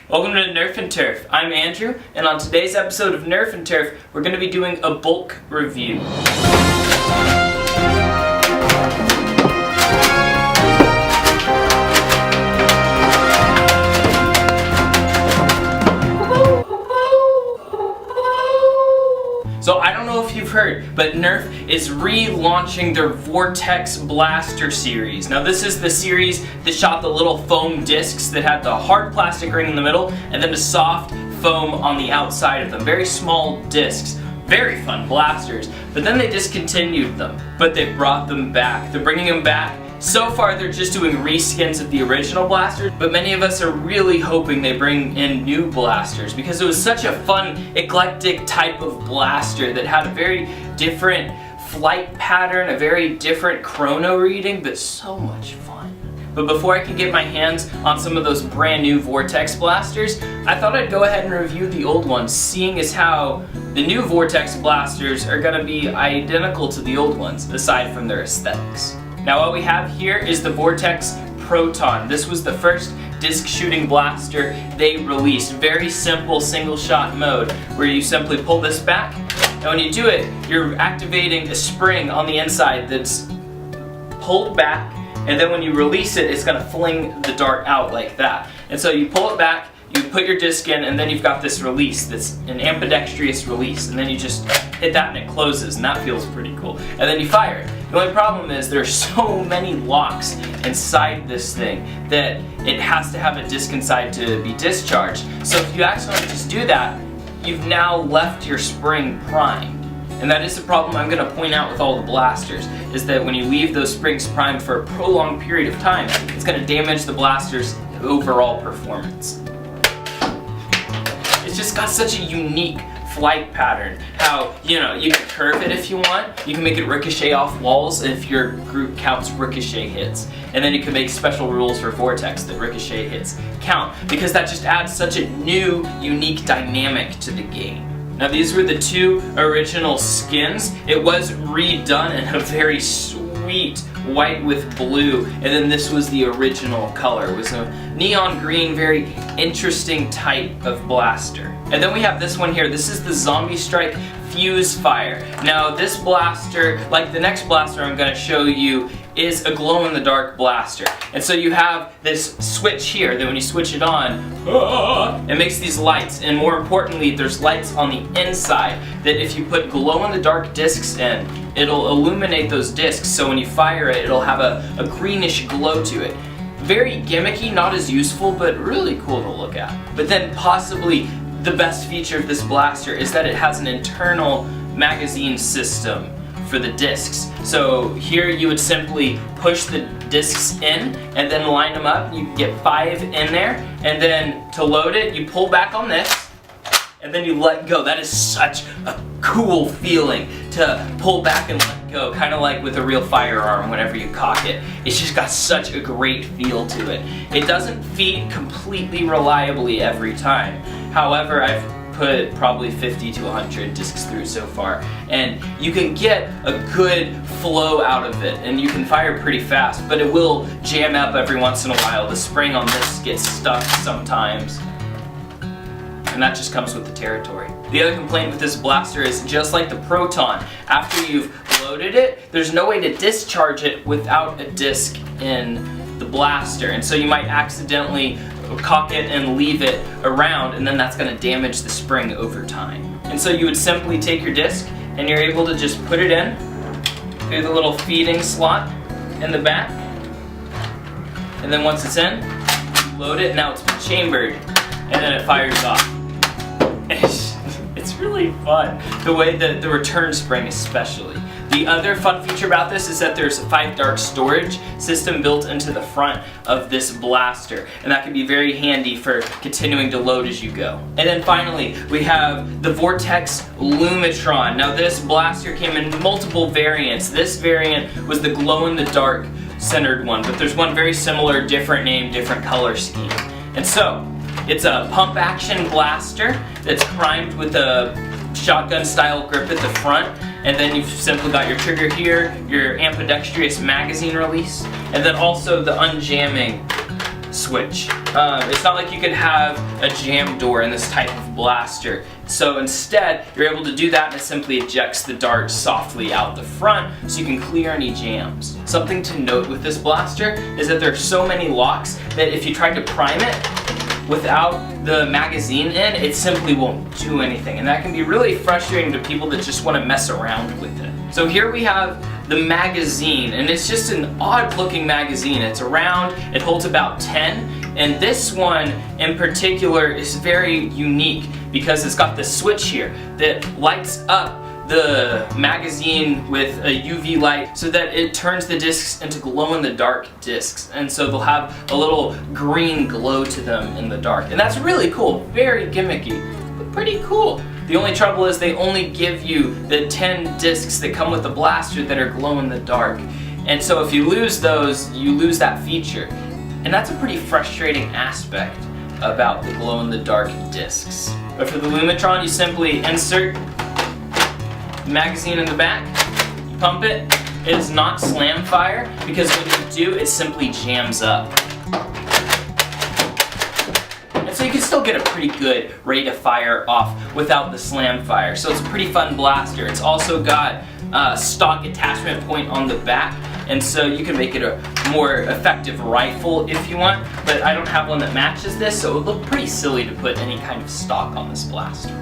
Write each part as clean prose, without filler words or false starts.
Welcome to Nerf&Turf. I'm Andrew, and on today's episode of Nerf&Turf, we're going to be doing a bulk review. So I don't know if you've heard, but Nerf is relaunching their Vortex Blaster series. Now this is the series that shot the little foam discs that had the hard plastic ring in the middle and then the soft foam on the outside of them. Very small discs. Very fun blasters. But then they discontinued them. But they brought them back. They're bringing them back. So far they're just doing reskins of the original blasters, but many of us are really hoping they bring in new blasters because it was such a fun, eclectic type of blaster that had a very different flight pattern, a very different chrono reading, but so much fun. But before I could get my hands on some of those brand new Vortex blasters, I thought I'd go ahead and review the old ones, seeing as how the new Vortex blasters are going to be identical to the old ones, aside from their aesthetics. Now what we have here is the Vortex Proton. This was the first disc shooting blaster they released. Very simple single shot mode where you simply pull this back, and when you do it, you're activating a spring on the inside that's pulled back, and then when you release it, it's going to fling the dart out like that. And so you pull it back, you put your disc in, and then you've got this release that's an ambidextrous release, and then you just hit that and it closes, and that feels pretty cool. And then you fire it. The only problem is there's so many locks inside this thing that it has to have a disc inside to be discharged. So if you accidentally just do that, you've now left your spring primed. And that is the problem I'm going to point out with all the blasters, is that when you leave those springs primed for a prolonged period of time, it's going to damage the blaster's overall performance. It's just got such a unique flight pattern. How, you can curve it if you want. You can make it ricochet off walls if your group counts ricochet hits. And then you can make special rules for Vortex that ricochet hits count, because that just adds such a new, unique dynamic to the game. Now these were the two original skins. It was redone in a very sweet white with blue, and then this was the original color. It was a neon green, very interesting type of blaster. And then we have this one here. This is the Zombie Strike Fuse Fire. Now this blaster, like the next blaster I'm going to show you, is a glow-in-the-dark blaster. And so you have this switch here that when you switch it on, it makes these lights. And more importantly, there's lights on the inside that if you put glow-in-the-dark discs in, it'll illuminate those discs, so when you fire it, it'll have a greenish glow to it. Very gimmicky, not as useful, but really cool to look at. But then possibly the best feature of this blaster is that it has an internal magazine system for the discs. So here you would simply push the discs in and then line them up. You get 5 in there, and then to load it, you pull back on this, and then you let go. That is such a cool feeling to pull back and let go, kind of like with a real firearm whenever you cock it. It's just got such a great feel to it. It doesn't feed completely reliably every time. However, I've put probably 50 to 100 discs through so far, and you can get a good flow out of it, and you can fire pretty fast, but it will jam up every once in a while. The spring on this gets stuck sometimes, and that just comes with the territory. The other complaint with this blaster is, just like the Proton, after you've loaded it, there's no way to discharge it without a disc in the blaster, and so you might accidentally cock it and leave it around, and then that's going to damage the spring over time. And so you would simply take your disc and you're able to just put it in through the little feeding slot in the back, and then once it's in, you load it, and now it's chambered, and then it fires off. It's really fun, the way that the return spring especially. The other fun feature about this is that there's a 5 dart storage system built into the front of this blaster, and that can be very handy for continuing to load as you go. And then finally, we have the Vortex Lumitron. Now this blaster came in multiple variants. This variant was the glow-in-the-dark centered one, but there's one very similar, different name, different color scheme. And so, it's a pump action blaster that's primed with a shotgun style grip at the front, and then you've simply got your trigger here, your ambidextrous magazine release, and then also the unjamming switch. It's not like you could have a jam door in this type of blaster. So instead, you're able to do that, and it simply ejects the dart softly out the front so you can clear any jams. Something to note with this blaster is that there are so many locks that if you tried to prime it without the magazine in, it simply won't do anything. And that can be really frustrating to people that just want to mess around with it. So here we have the magazine, and it's just an odd looking magazine. It's round, it holds about 10, and this one in particular is very unique because it's got this switch here that lights up the magazine with a UV light so that it turns the discs into glow-in-the-dark discs, and so they'll have a little green glow to them in the dark. And that's really cool, very gimmicky, but pretty cool. The only trouble is they only give you the 10 discs that come with the blaster that are glow-in-the-dark. And so if you lose those, you lose that feature. And that's a pretty frustrating aspect about the glow-in-the-dark discs. But for the Lumitron, you simply insert the magazine in the back, you pump it. It is not slam fire because when you do, it simply jams up. So you can still get a pretty good rate of fire off without the slam fire. So it's a pretty fun blaster. It's also got a stock attachment point on the back, and so you can make it a more effective rifle if you want, but I don't have one that matches this, so it would look pretty silly to put any kind of stock on this blaster.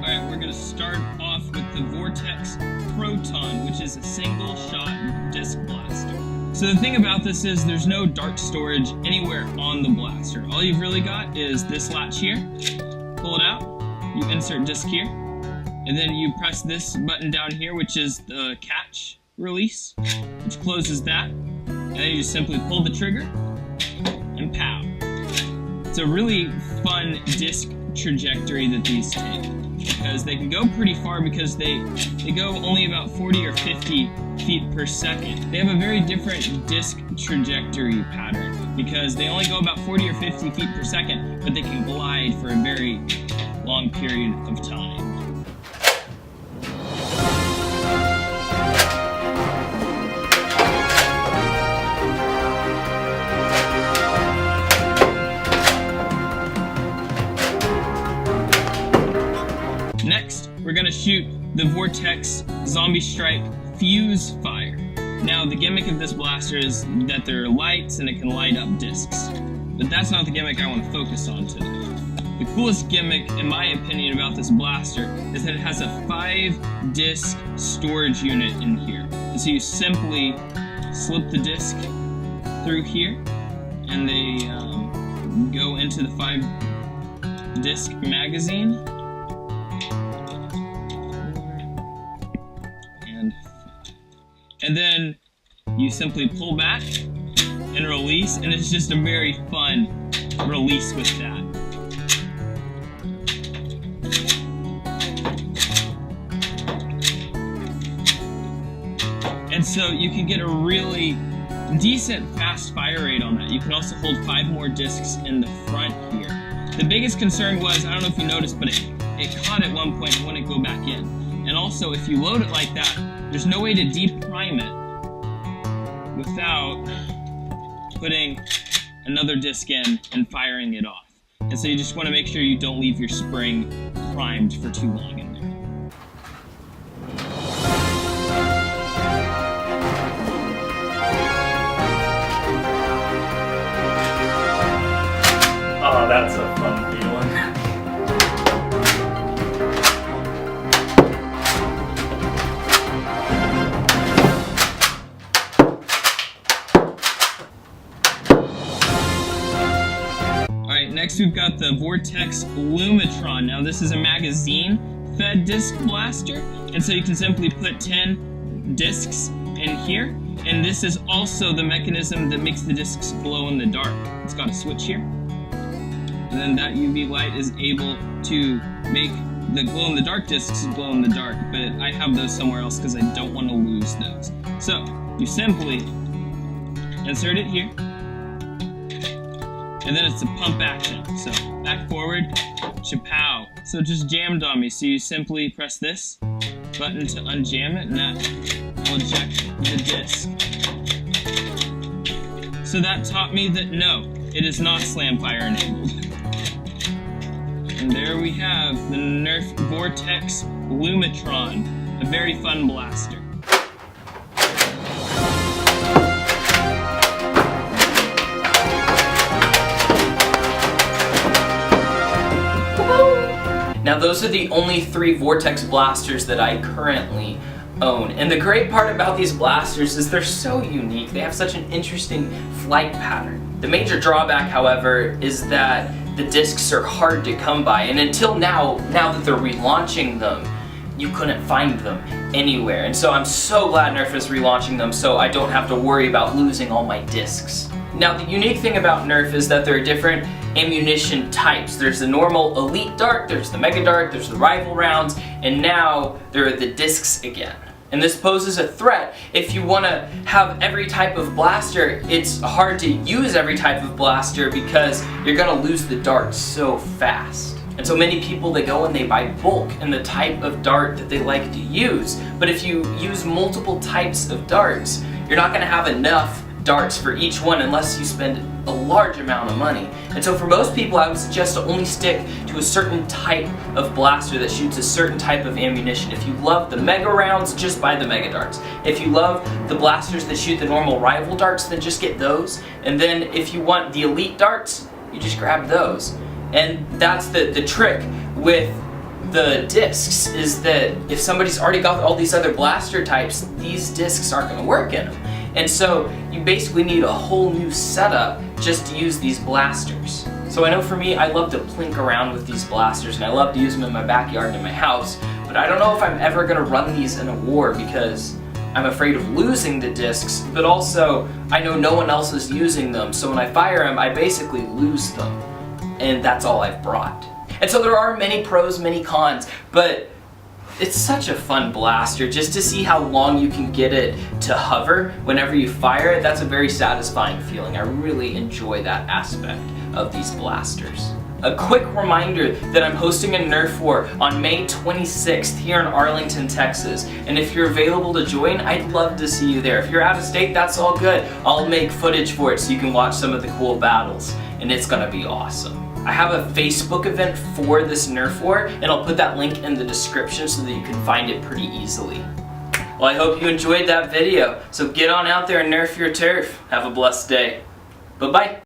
Alright, we're going to start off with the Vortex Proton, which is a single shot disc blaster. So the thing about this is there's no dart storage anywhere on the blaster. All you've really got is this latch here. Pull it out, you insert disc here, and then you press this button down here, which is the catch release, which closes that, and then you just simply pull the trigger, and pow. It's a really fun disc trajectory that these take, because they can go pretty far because they go only about 40 or 50 feet per second. They have a very different disc trajectory pattern because they only go about 40 or 50 feet per second, but they can glide for a very long period of time. Next, we're going to shoot the Vortex Zombie Strike Fuse Fire. Now, the gimmick of this blaster is that there are lights and it can light up discs. But that's not the gimmick I want to focus on today. The coolest gimmick, in my opinion, about this blaster is that it has a 5-disc storage unit in here. And so you simply slip the disc through here, and they go into the 5-disc magazine. And then you simply pull back and release, and it's just a very fun release with that. And so you can get a really decent fast fire rate on that. You can also hold 5 more discs in the front here. The biggest concern was, I don't know if you noticed, but it caught at one point and wouldn't go back in. And also, if you load it like that, there's no way to deprime it without putting another disc in and firing it off. And so you just want to make sure you don't leave your spring primed for too long in there. Oh, that's a fun feeling. Next we've got the Vortex Lumitron. Now this is a magazine-fed disc blaster, and so you can simply put 10 discs in here, and this is also the mechanism that makes the discs glow in the dark. It's got a switch here, and then that UV light is able to make the glow-in-the-dark discs glow in the dark, but I have those somewhere else because I don't want to lose those. So you simply insert it here, and then it's a pump action. So back forward, chapow. So it just jammed on me. So you simply press this button to unjam it, and that will eject the disc. So that taught me that no, it is not slam fire enabled. And there we have the Nerf Vortex Lumitron, a very fun blaster. Now those are the only 3 Vortex blasters that I currently own. And the great part about these blasters is they're so unique. They have such an interesting flight pattern. The major drawback, however, is that the discs are hard to come by. And until now that they're relaunching them, you couldn't find them anywhere. And so I'm so glad Nerf is relaunching them so I don't have to worry about losing all my discs. Now the unique thing about Nerf is that there are different ammunition types. There's the normal elite dart, there's the mega dart, there's the rival rounds, and now there are the discs again. And this poses a threat. If you want to have every type of blaster, it's hard to use every type of blaster because you're going to lose the darts so fast. And so many people, they go and they buy bulk in the type of dart that they like to use. But if you use multiple types of darts, you're not going to have enough darts for each one unless you spend a large amount of money. And so for most people, I would suggest to only stick to a certain type of blaster that shoots a certain type of ammunition. If you love the mega rounds, just buy the mega darts. If you love the blasters that shoot the normal rival darts, then just get those. And then if you want the elite darts, you just grab those. And that's the trick with the discs, is that if somebody's already got all these other blaster types, these discs aren't going to work in them. And so you basically need a whole new setup just to use these blasters. So I know for me, I love to plink around with these blasters and I love to use them in my backyard and in my house, but I don't know if I'm ever going to run these in a war because I'm afraid of losing the discs, but also I know no one else is using them, so when I fire them, I basically lose them. And that's all I've brought. And so there are many pros, many cons, but it's such a fun blaster. Just to see how long you can get it to hover whenever you fire it, that's a very satisfying feeling. I really enjoy that aspect of these blasters. A quick reminder that I'm hosting a Nerf War on May 26th here in Arlington, Texas. And if you're available to join, I'd love to see you there. If you're out of state, that's all good. I'll make footage for it so you can watch some of the cool battles. And it's gonna be awesome. I have a Facebook event for this Nerf War, and I'll put that link in the description so that you can find it pretty easily. Well, I hope you enjoyed that video. So get on out there and Nerf your turf. Have a blessed day. Bye-bye.